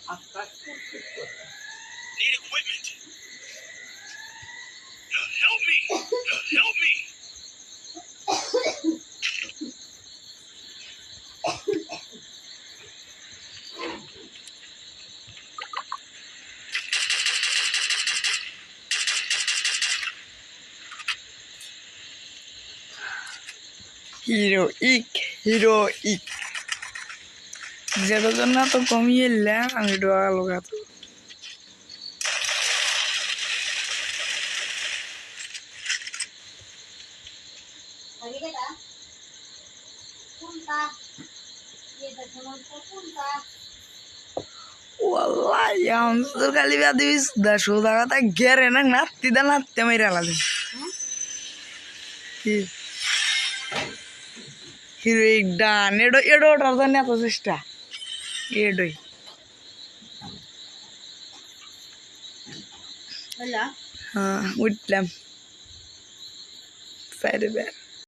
Need equipment. Help me! Help me! Heroic যেটার জন্য তো কমিয়ে এলাম আমি ডোয়া লোকাত Wallahi, yang sekali lihat di dah sudah kata gerenak nanti dan nanti merah lagi. Heroik dan edo rasanya apa sih sta? Edo. Hola. Udlam. Fare ber.